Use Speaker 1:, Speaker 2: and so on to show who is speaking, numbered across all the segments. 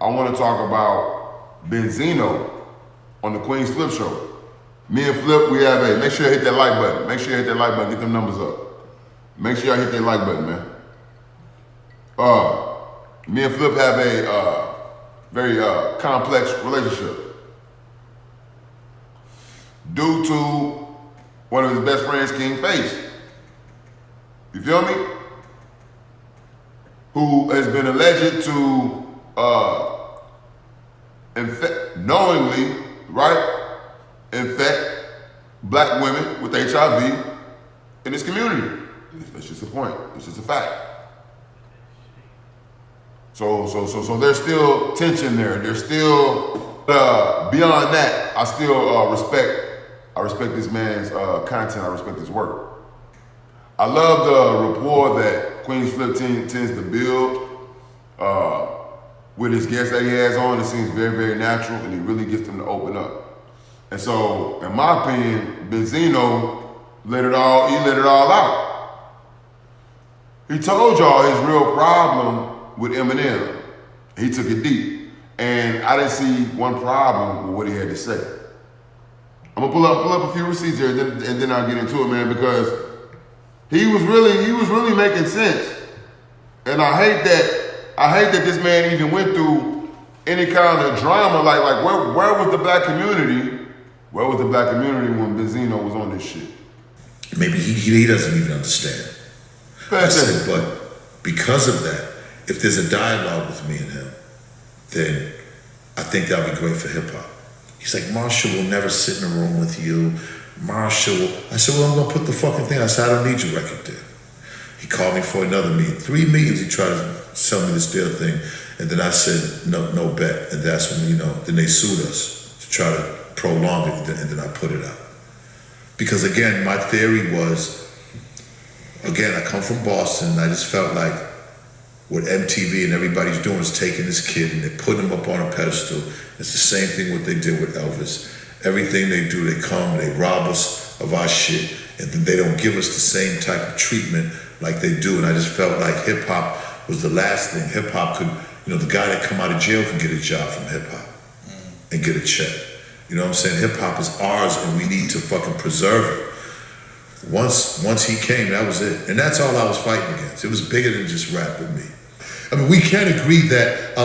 Speaker 1: I want to talk about Benzino on the Queenzflip show. Me and Flip, we have a, make sure you hit that like button. Make sure you hit that like button, get them numbers up. Make sure y'all hit that like button, man. Me and Flip have a very complex relationship. Due to one of his best friends, King Face. You feel me? Who has been alleged to knowingly, right, infect black women with HIV in his community. That's just a point. It's just a fact. So there's still tension there. There's still beyond that. I still respect this man's content. I respect his work. I love the rapport that Queenzflip tends to build with his guests that he has on. It seems very, very natural, and he really gets them to open up. And so, in my opinion, Benzino let it all out. He told y'all his real problem with Eminem. He took it deep, and I didn't see one problem with what he had to say. I'm gonna pull up a few receipts here, and then I'll get into it, man, because he was really making sense. And I hate that this man even went through any kind of drama. Like where was the black community? Where was the black community when Benzino was on this shit?
Speaker 2: Maybe he doesn't even understand. I said, but because of that, if there's a dialogue with me and him, then I think that'll be great for hip hop. He's like, Marshall will never sit in a room with you. Marshall, I said, well, I'm gonna put the fucking thing. I said, I don't need your record deal. He called me for another meeting. 3 meetings, he tried to sell me this deal thing. And then I said, no bet. And that's when, then they sued us to try to prolong it. And then I put it out. Because again, my theory was, again, I come from Boston, and I just felt like what MTV and everybody's doing is taking this kid and they're putting him up on a pedestal. It's the same thing what they did with Elvis. Everything they do, they come, they rob us of our shit, and then they don't give us the same type of treatment like they do. And I just felt like hip hop was the last thing. Hip hop could, the guy that come out of jail can get a job from hip hop and get a check. You know what I'm saying? Hip hop is ours, and we need to fucking preserve it. Once he came, that was it. And that's all I was fighting against. It was bigger than just rap with me. I mean, we can agree that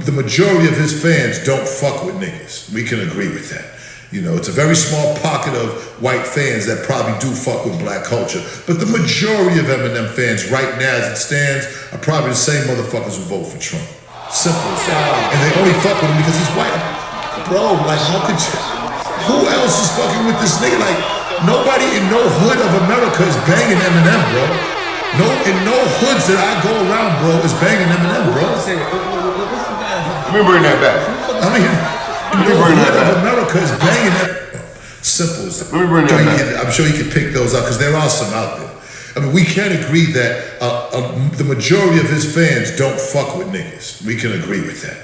Speaker 2: the majority of his fans don't fuck with niggas. We can agree with that. It's a very small pocket of white fans that probably do fuck with black culture. But the majority of Eminem fans right now as it stands are probably the same motherfuckers who vote for Trump. Simple as that. And they only fuck with him because he's white. Bro, like how could you? Who else is fucking with this nigga? Like, nobody in no hood of America is banging Eminem, bro. In no hoods that I go around, bro, is banging Eminem, bro.
Speaker 1: Let me bring that back.
Speaker 2: I mean, no hood of America is banging that. Simple as that.
Speaker 1: Let me bring that back.
Speaker 2: I'm sure you can pick those up because there are some out there. I mean, we can agree that the majority of his fans don't fuck with niggas. We can agree with that.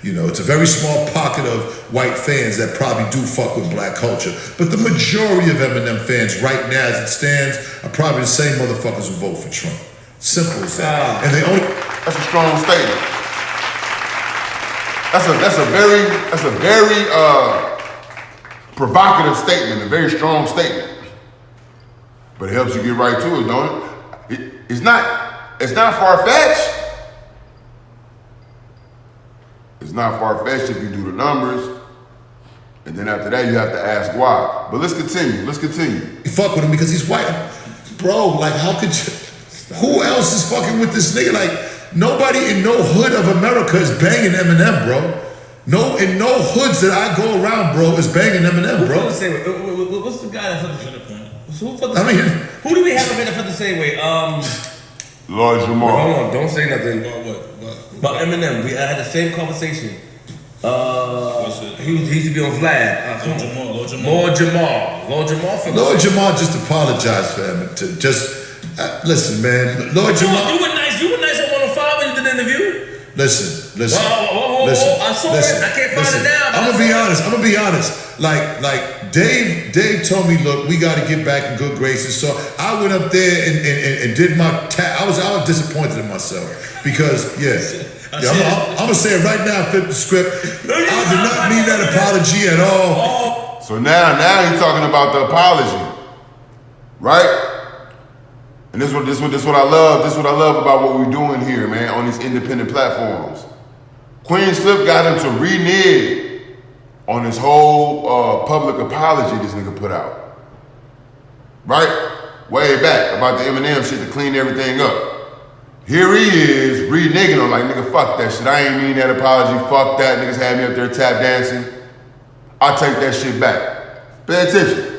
Speaker 2: It's a very small pocket of white fans that probably do fuck with black culture. But the majority of Eminem fans right now as it stands are probably the same motherfuckers who vote for Trump. Simple as that. And they only...
Speaker 1: That's a strong statement. That's a very provocative statement, a very strong statement. But it helps you get right to it, don't it? It's not far-fetched. It's not far-fetched if you do the numbers. And then after that, you have to ask why. But let's continue.
Speaker 2: You fuck with him because he's white. Bro, like how could you? Who else is fucking with this nigga? Like nobody in no hood of America is banging Eminem, bro. In no hoods that I go around, bro, is banging Eminem, bro.
Speaker 3: What's the guy that's who do we have up in the same way?
Speaker 1: Lord Jamar.
Speaker 4: Hold on, don't say nothing.
Speaker 3: About Eminem, I had the same conversation. He used to be on Vlad. Lord Jamar.
Speaker 2: Lord Jamar just apologized for him. To just listen, man. Lord Jamar.
Speaker 3: You were nice on 105 when you did the interview.
Speaker 2: Listen.
Speaker 3: I saw it. I can't find it now.
Speaker 2: I'm gonna be honest. Like Dave told me, look, we got to get back in good graces. So I went up there and did my I was disappointed in myself because I'm gonna say it right now, flip the script. I did not mean that apology at all.
Speaker 1: So now he's talking about the apology, right? And this what I love. This is what I love about what we're doing here, man, on these independent platforms. Queenzflip got him to renege on this whole public apology this nigga put out, right? Way back about the Eminem shit to clean everything up. Here he is reneging on like, nigga, fuck that shit. I ain't mean that apology. Fuck that. Niggas had me up there tap dancing. I take that shit back. Pay attention.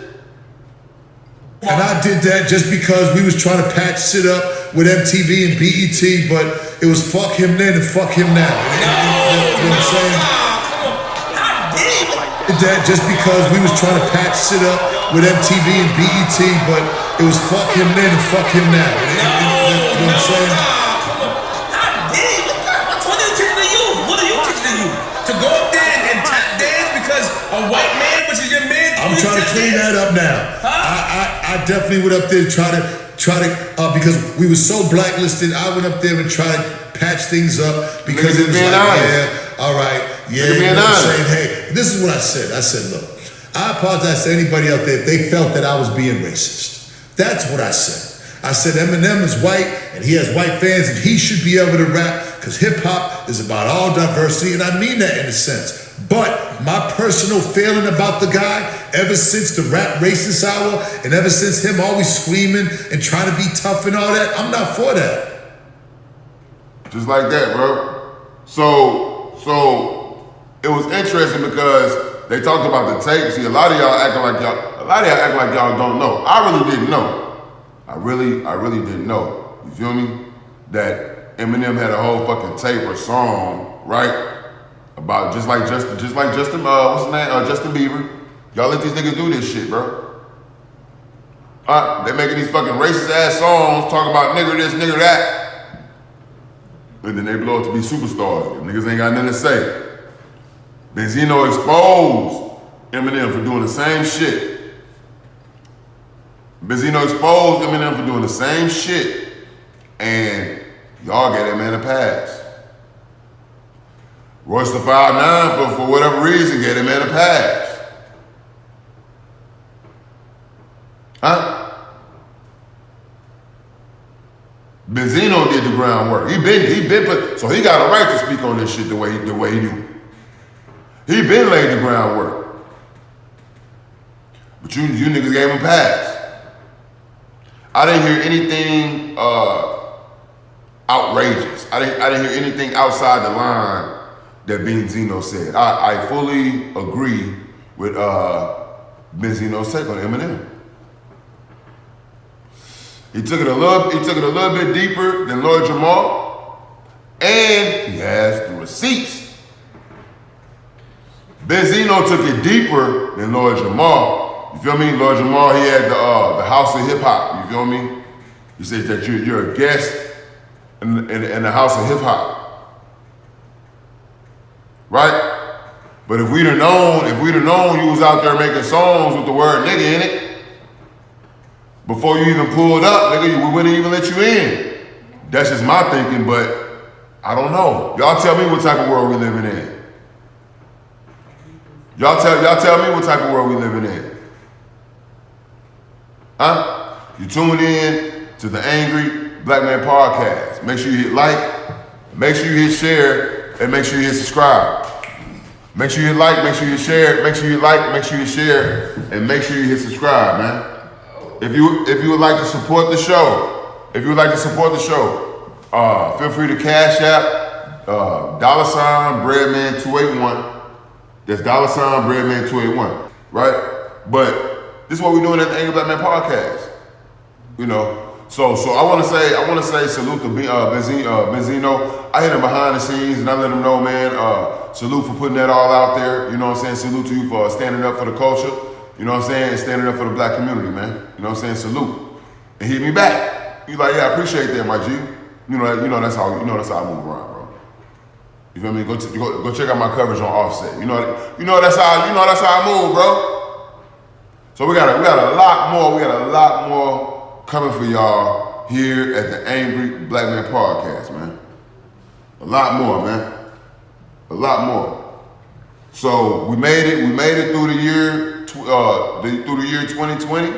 Speaker 2: And I did that just because we was trying to patch shit up with MTV and BET, but it was fuck him then and fuck him now. You know what I'm saying? Did that just because we was trying to patch shit up with MTV and BET, but it was fuck him then and fuck him now. You know what I'm saying?
Speaker 3: What are you teaching the youth? What are you teaching the youth? To go up there and tap dance because a white man, which is your man.
Speaker 2: I'm trying to clean that up now. I definitely went up there try to because we were so blacklisted. I went up there and tried to patch things up because it was like, yeah, all right, yeah. You know what I'm saying? Hey, this is what I said. I said, look, I apologize to anybody out there if they felt that I was being racist. That's what I said. I said Eminem is white and he has white fans and he should be able to rap because hip hop is about all diversity, and I mean that in a sense. But my personal feeling about the guy, ever since the rap racist hour, and ever since him always screaming and trying to be tough and all that, I'm not for that.
Speaker 1: Just like that, bro. So it was interesting because they talked about the tape. See, a lot of y'all acting like y'all don't know. I really didn't know. I really didn't know. You feel me? That Eminem had a whole fucking tape or song, right? About just like Justin, what's his name? Justin Bieber. Y'all let these niggas do this shit, bro. They making these fucking racist ass songs, talking about nigger this, nigger that. And then they blow up to be superstars. Niggas ain't got nothing to say. Benzino exposed Eminem for doing the same shit. Benzino exposed Eminem for doing the same shit. And y'all gave that man a pass. Royce the 5'9", for whatever reason, gave that man a pass. Huh? Benzino did the groundwork. He been put, so he got a right to speak on this shit the way he do. He been laid the groundwork. But you niggas gave him a pass. I didn't hear anything outrageous. I didn't hear anything outside the line that Benzino said. I fully agree with Benzino's take on Eminem. He took it a little bit deeper than Lord Jamar, and he has the receipts. Benzino took it deeper than Lord Jamar. You feel me? Lord Jamar, he had the House of Hip Hop. You feel me? He said that you're a guest in the House of Hip Hop. Right? But if we'd have known you was out there making songs with the word nigga in it, before you even pulled up, nigga, we wouldn't even let you in. That's just my thinking, but I don't know. Y'all tell me what type of world we living in. Y'all tell me what type of world we living in. Huh? You tuned in to the Angry Black Man Podcast. Make sure you hit like, make sure you hit share, and make sure you hit subscribe. Make sure you hit like, make sure you share, make sure you like, make sure you share, and make sure you hit subscribe, man. If you would like to support the show, feel free to cash app $Breadman 281. That's $Breadman 281, right? But this is what we're doing at the Angry Black Man Podcast. You know. So I want to say salute to Benzino. I hit him behind the scenes and I let him know, man. Salute for putting that all out there. You know what I'm saying? Salute to you for standing up for the culture. You know what I'm saying? Standing up for the black community, man. You know what I'm saying? Salute. And hit me back. You like, yeah, I appreciate that, my G. You know that's how I move around, bro. You feel me? Go check out my coverage on Offset. You know that's how I move, bro. So we got a lot more coming for y'all here at the Angry Black Man Podcast, man. A A lot more, man. A lot more. So we made it. We made it through the year, through the year 2020,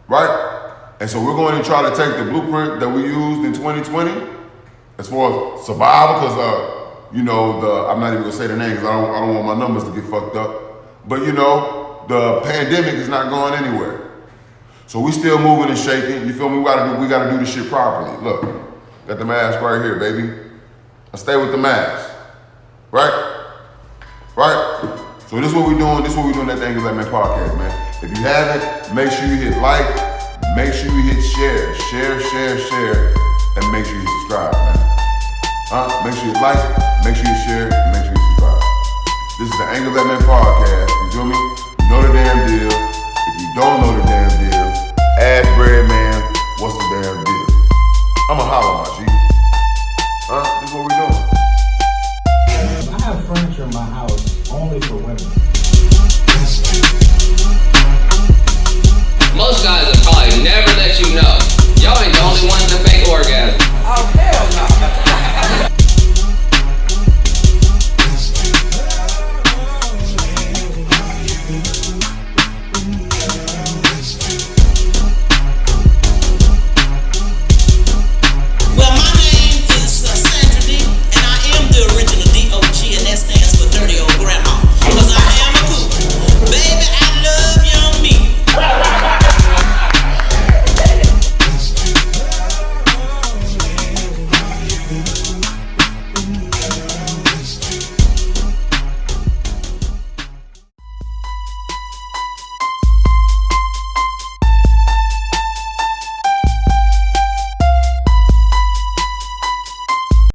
Speaker 1: right? And so we're going to try to take the blueprint that we used in 2020 as far as survival, because you know, I'm not even gonna say the name because I don't want my numbers to get fucked up. But you know, the pandemic is not going anywhere. So we still moving and shaking. You feel me? We gotta do this shit properly. Look, got the mask right here, baby. I stay with the mask. Right? Right? So this is what we're doing. This is what we're doing at the Angles That Man podcast, man. If you haven't, make sure you hit like, make sure you hit share, and make sure you subscribe, man. Make sure you like, make sure you share, and make sure you subscribe. This is the Angles That Man podcast. You feel me? You know the damn deal. If you don't know the damn deal, ask Breadman, what's the damn deal? I'ma holler, my G. This is what we doing.
Speaker 4: I have furniture in my house only for women.
Speaker 5: Most guys will probably never let you know. Y'all ain't the only ones that fake orgasm.